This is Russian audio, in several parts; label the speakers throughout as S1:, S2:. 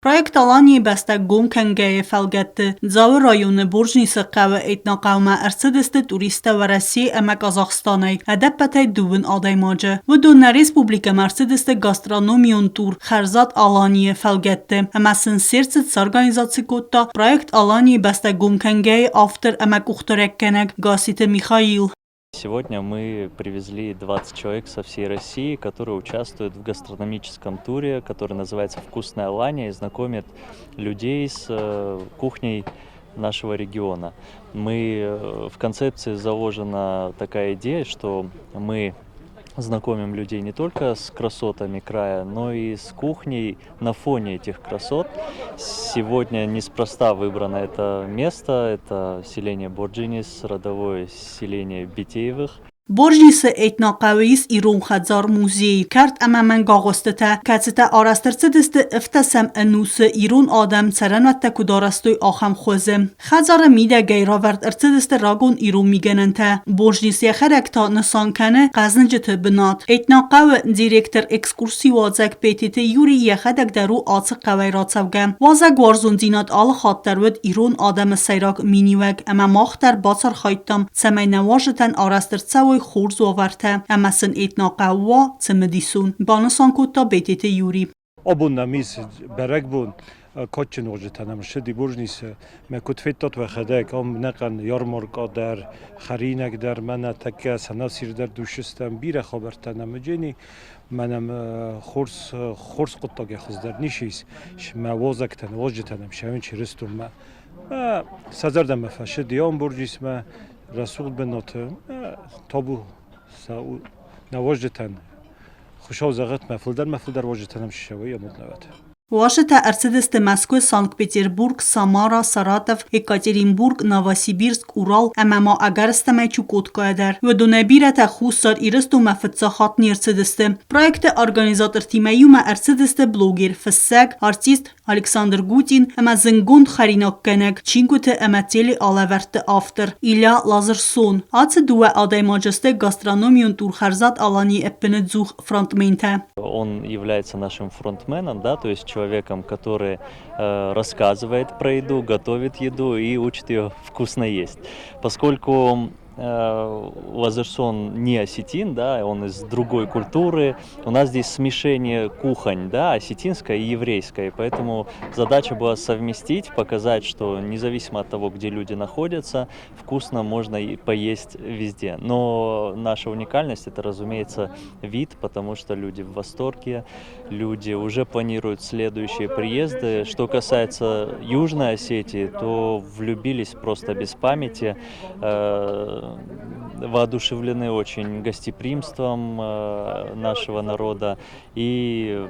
S1: Proiekt Alanya beste Gomkengeye felgette, Zawe rayonu Borjnisa qawe etnaqawma ersedeste turiste ve Rasiye eme Kazakstanay, edepete duvun adaymace. Ve dönne Respublika mersedeste gastronomiyon tur Xerzat Alanya felgette. Emesin sirtsit organizaci kotta, Proiekt Alanya beste Gomkengeye after eme kuchtorekkenek, Gasite Mikhail.
S2: Сегодня мы привезли 20 человек со всей России, которые участвуют в гастрономическом туре, который называется «Вкусная Алания» и знакомит людей с кухней нашего региона. В концепции заложена такая идея, что мы знакомим людей не только с красотами края, но и с кухней на фоне этих красот. Сегодня неспроста выбрано это место, это селение Борджинис, родовое селение Битеевых.
S1: Borjnisa etnaqawis İron Xadzar Muzeyi kart amamen gağostete katsete arastırtıdiste iftasem enus İron adam serenvette kudarastoy aham xozem. Xadzar mide geyravert irtıdiste ragon İron migenente. Borjnisa xerekta nisan kane qaznıcıtı binat. Etnaqav direktör ekskursi vazak PTT Yuri yexedek daru atı qavayratsavge. Vazak warzun dinat al xatterved İron adam seyrak minivek ama maxter basar xaytam semay nevajeten arastırtsav خورز آورده امسن اتناقوا تمدیسون بانسان کتا بیتیت یوری
S3: آبون نمیز برگ بون کچن وجه تنم شدی برجنیس مکوت فیتات و خدک آم نقن یارمارکا در خرینک در من تکه سناسیر در دوشستم بیر خبر تنم جنی منم خورس قطع خز در نیشیس ما وازک تن واجه تنم شوین چی رستم ما سزردم مفشدی آم برجیس ما رسول بناتم تابو ساو نواجدتن خوشاو زغت مفل در واجدتنم شوی مدنوات
S1: Вашата Арцедесте Москвы, Санкт-Петербург, Самара, Саратов, Екатеринбург, Новосибирск, Урал, амама агарстаме чукотка эдер. Ведунебирата хуссар ирысту мафетсахат нирцедесте. Проекте организатор тимеюма Арцедесте блогер, фессег, артист Александр Гутин, ама зингунд харинак кенек, чингуте ама тели алаверте автор, Илья Лазерсон. Аце дуэ адаймаджесте гастрономион тур Xerzat Alanya эппенедзух фронтменте.
S2: Он является нашим фронтменом, да, то есть человеком, который рассказывает про еду, готовит еду и учит ее вкусно есть. Поскольку Лазерсон не осетин, да, он из другой культуры. У нас здесь смешение кухонь, да, осетинская и еврейская, поэтому задача была совместить, показать, что независимо от того, где люди находятся, вкусно можно и поесть везде. Но наша уникальность — это, разумеется, вид, потому что люди в восторге, люди уже планируют следующие приезды. Что касается Южной Осетии, то влюбились просто без памяти, воодушевлены очень гостеприимством нашего народа и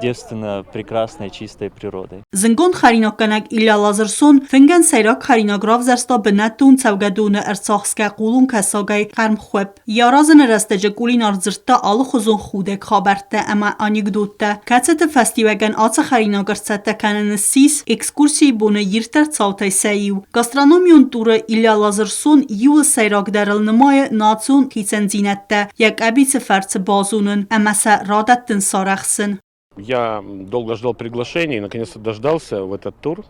S2: девственно прекрасной чистой природой.
S1: Զնգոն խարինոկանակ Իլյա Լազերսոն ֆենգան սայրակ խարինոգրավ զերստա բնատուն ցավգադունը արցախսկա կուլուն կասագայ qarmxweb. Yarazın rastece kulinar zırtta alı xuzun xudek xaberte ama anekdotta. Katsete festivagan atı xarinogırtsette kanını sis ekskursiy bunu yirter çavtay sayiv. Gastronomiyon turu İlya Lazerson yıl sayrak darılnımaya natsun kitsenzинette. Yak abitse fertse bazunun amasa radattin saraxsın.
S4: Я долго ждал приглашения и наконец-то дождался в этот тур.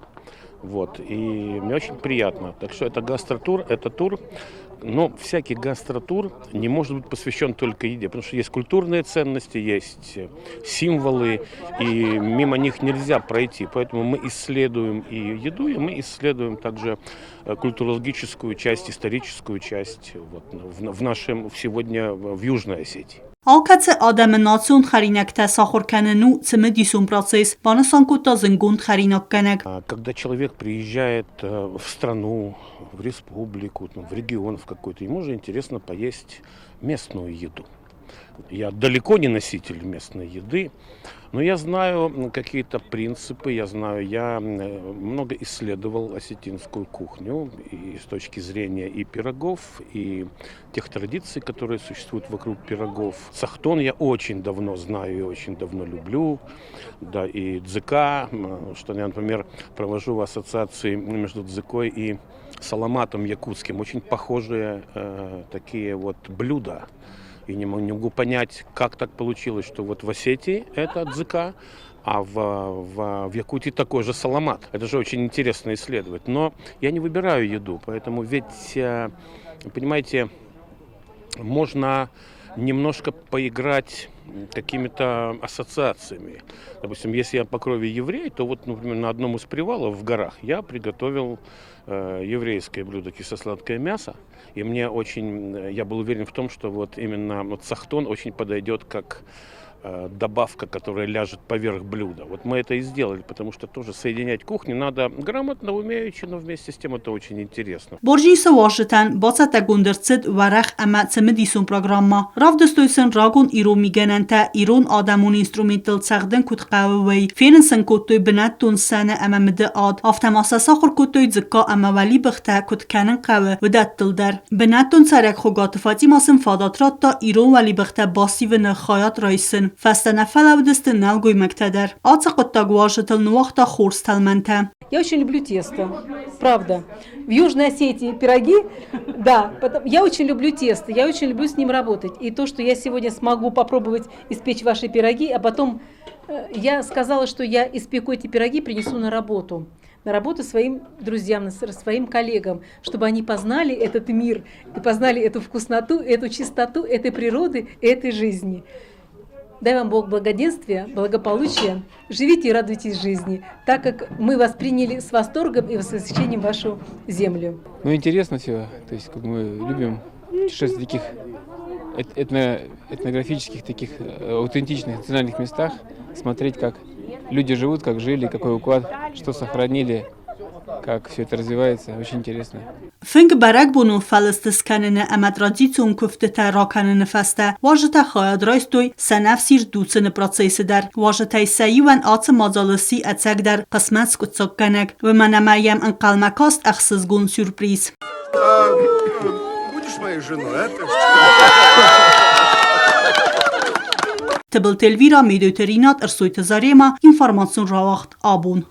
S4: Вот, и мне очень приятно. Так что это гастротур, это тур. Но всякий гастротур не может быть посвящен только еде, потому что есть культурные ценности, есть символы, и мимо них нельзя пройти. Поэтому мы исследуем и еду, и мы исследуем также культурологическую часть, историческую часть вот, в нашем сегодня в Южной Осетии.
S1: Алкаце адаме национ харинак тасахур канену цемедисун процесс, банасан кута зингунд харинак канек.
S4: Когда человек приезжает в страну, в республику, в регион в какой-то, ему же интересно поесть местную еду. Я далеко не носитель местной еды, но я знаю какие-то принципы, я много исследовал осетинскую кухню и с точки зрения и пирогов, и тех традиций, которые существуют вокруг пирогов. Сахтон я очень давно знаю и очень давно люблю, да, и дзыка, что я, например, провожу в ассоциации между дзыкой и саламатом якутским, очень похожие такие вот блюда. И не могу понять, как так получилось, что вот в Осетии это дзыка, а в Якутии такой же саламат. Это же очень интересно исследовать. Но я не выбираю еду, поэтому ведь, понимаете, можно немножко поиграть какими-то ассоциациями. Допустим, если я по крови еврей, то вот, например, на одном из привалов в горах я приготовил еврейское блюдо кисло-сладкое мясо. И мне я был уверен в том, что вот именно вот сахтон очень подойдет как добавка, которая ляжет поверх блюда. Вот мы это и сделали, потому что тоже соединять кухню надо грамотно, умеючи, но вместе с тем это очень интересно.
S1: Borjis Washington bocata gundercid warach ama cemedison programma. Rav destoysen ragon iro migenenta iron adamun instrumental tsagden kut qawwi. Fensen kutoy benatun sana ama mede ad. Aftamasa sakhur kutoy zikka ama wali bkhta kut kanen qawe wedat dildar. Benatun sarak khogat Fatima sen fadatrat ta iron wali bkhta basi ve khayat raisen. Фастана фалавдесты налгой мактадар. Ацакоттаг вашетл нуахта хорсталманта.
S5: Я очень люблю тесто, правда. В Южной Осетии пироги, да, я очень люблю тесто, я очень люблю с ним работать. И то, что я сегодня смогу попробовать испечь ваши пироги, а потом я сказала, что я испеку эти пироги, принесу на работу своим друзьям, своим коллегам, чтобы они познали этот мир, и познали эту вкусноту, эту чистоту этой природы, этой жизни. Дай вам Бог благоденствия, благополучия. Живите и радуйтесь жизни, так как мы вас приняли с восторгом и восхищением вашу землю.
S6: Ну, интересно все. То есть, как мы любим путешествовать в таких этнографических, таких аутентичных национальных местах, смотреть, как люди живут, как жили, какой уклад, что сохранили, как все это развивается. Очень интересно.
S1: Финг барак бунун фалестисканene ama tradițion kuftete rakanene feste. Wajeta khayad raistoy sanafsir dutsene procesi der. Wajeta sayiwan at mazalisi atsek der qismat skutsokanek. Ve manamayam anqalmakast axsizgun sürpriz.
S7: Будешь моей женой, а?
S1: Tebel telvira medioterinat ersoyte zarema informasyon rawaxt abun.